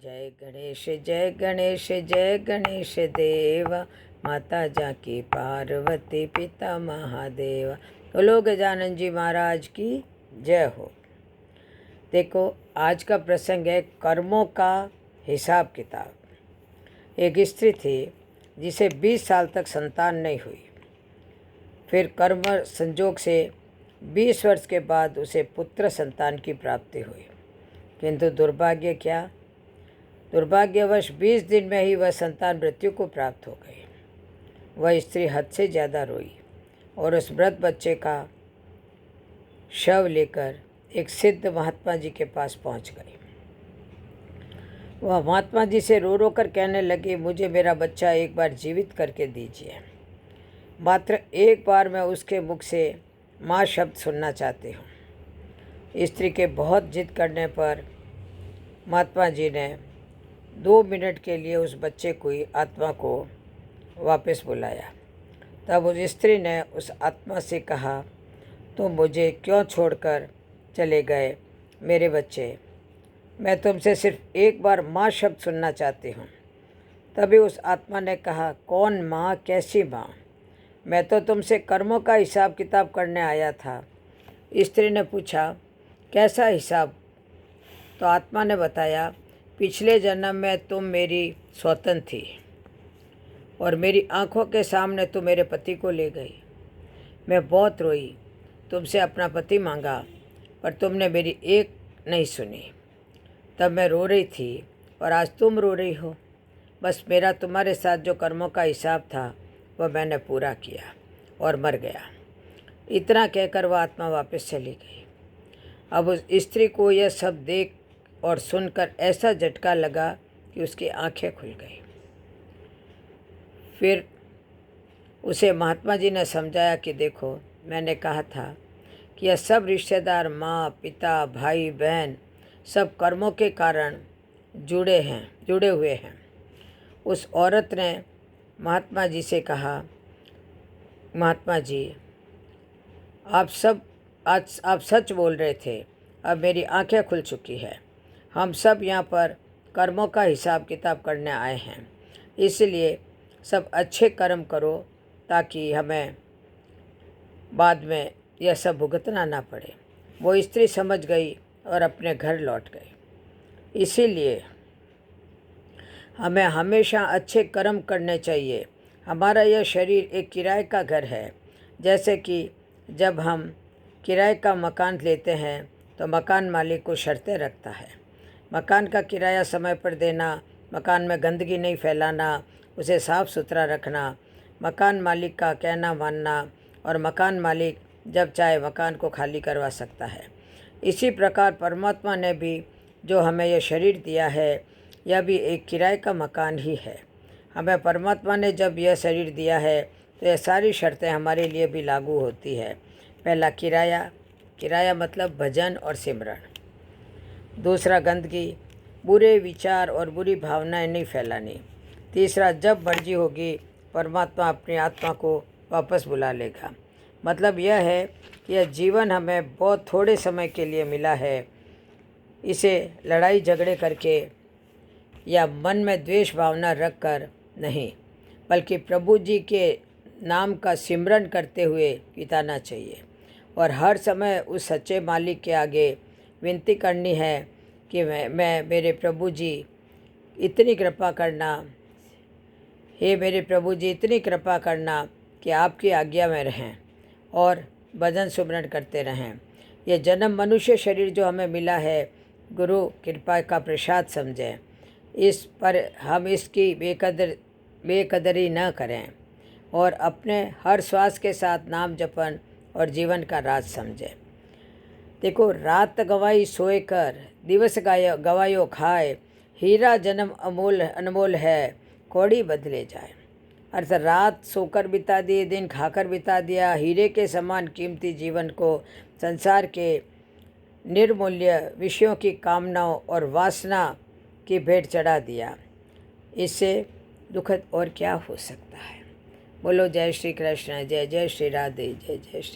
जय गणेश जय गणेश देवा, माता जाकी पार्वती पिता महादेवा। बोलो गजानन जी महाराज की जय हो। देखो, आज का प्रसंग है कर्मों का हिसाब किताब। एक स्त्री थी जिसे 20 साल तक संतान नहीं हुई। फिर कर्म संजोग से 20 वर्ष के बाद उसे पुत्र संतान की प्राप्ति हुई, किंतु दुर्भाग्यवश 20 दिन में ही वह संतान मृत्यु को प्राप्त हो गई। वह स्त्री हद से ज़्यादा रोई और उस मृत बच्चे का शव लेकर एक सिद्ध महात्मा जी के पास पहुंच गई। वह महात्मा जी से रो रो कर कहने लगी, मुझे मेरा बच्चा एक बार जीवित करके दीजिए। मात्र एक बार मैं उसके मुख से माँ शब्द सुनना चाहती हूँ। स्त्री के बहुत जिद करने पर महात्मा जी ने 2 मिनट के लिए उस बच्चे की आत्मा को वापस बुलाया। तब उस स्त्री ने उस आत्मा से कहा, तुम मुझे क्यों छोड़कर चले गए मेरे बच्चे? मैं तुमसे सिर्फ एक बार माँ शब्द सुनना चाहती हूँ। तभी उस आत्मा ने कहा, कौन माँ? कैसी माँ? मैं तो तुमसे कर्मों का हिसाब किताब करने आया था। स्त्री ने पूछा, कैसा हिसाब? तो आत्मा ने बताया, पिछले जन्म में तुम मेरी सौतन थी और मेरी आंखों के सामने तुम मेरे पति को ले गई। मैं बहुत रोई, तुमसे अपना पति मांगा, पर तुमने मेरी एक नहीं सुनी। तब मैं रो रही थी और आज तुम रो रही हो। बस मेरा तुम्हारे साथ जो कर्मों का हिसाब था वह मैंने पूरा किया और मर गया। इतना कहकर वह आत्मा वापस चली गई। अब उस स्त्री को यह सब देख और सुनकर ऐसा झटका लगा कि उसकी आंखें खुल गई। फिर उसे महात्मा जी ने समझाया कि देखो, मैंने कहा था कि यह सब रिश्तेदार, माँ, पिता, भाई, बहन, सब कर्मों के कारण जुड़े हुए हैं। उस औरत ने महात्मा जी से कहा, महात्मा जी, आप सच बोल रहे थे। अब मेरी आंखें खुल चुकी है। हम सब यहाँ पर कर्मों का हिसाब किताब करने आए हैं, इसलिए सब अच्छे कर्म करो ताकि हमें बाद में यह सब भुगतना ना पड़े। वो स्त्री समझ गई और अपने घर लौट गई। इसीलिए हमें हमेशा अच्छे कर्म करने चाहिए। हमारा यह शरीर एक किराए का घर है। जैसे कि जब हम किराए का मकान लेते हैं तो मकान मालिक को शर्तें रखता है। मकान का किराया समय पर देना, मकान में गंदगी नहीं फैलाना, उसे साफ़ सुथरा रखना, मकान मालिक का कहना मानना, और मकान मालिक जब चाहे मकान को खाली करवा सकता है। इसी प्रकार परमात्मा ने भी जो हमें यह शरीर दिया है, यह भी एक किराए का मकान ही है। हमें परमात्मा ने जब यह शरीर दिया है तो यह सारी शर्तें हमारे लिए भी लागू होती है। पहला किराया मतलब भजन और सिमरन। दूसरा गंदगी, बुरे विचार और बुरी भावनाएं नहीं फैलानी। तीसरा, जब मर्जी होगी परमात्मा अपनी आत्मा को वापस बुला लेगा। मतलब यह है कि यह जीवन हमें बहुत थोड़े समय के लिए मिला है। इसे लड़ाई झगड़े करके या मन में द्वेष भावना रख कर नहीं, बल्कि प्रभु जी के नाम का सिमरन करते हुए बिताना चाहिए। और हर समय उस सच्चे मालिक के आगे विनती करनी है कि मैं मेरे प्रभु जी इतनी कृपा करना, हे मेरे प्रभु जी इतनी कृपा करना कि आपकी आज्ञा में रहें और भजन सुमरन करते रहें। यह जन्म मनुष्य शरीर जो हमें मिला है, गुरु कृपा का प्रसाद समझें। इस पर हम इसकी बेकदरी न करें और अपने हर श्वास के साथ नाम जपन और जीवन का राज समझें। देखो, रात गवाई सोए कर, दिवस गवायो खाए, हीरा जन्म अनमोल है, कौड़ी बदले जाए। अर्थात रात सोकर बिता दी, दिन खाकर बिता दिया, हीरे के समान कीमती जीवन को संसार के निर्मूल्य विषयों की कामनाओं और वासना की भेंट चढ़ा दिया। इससे दुखद और क्या हो सकता है। बोलो जय श्री कृष्ण, जय जय श्री राधे, जय जय श्री।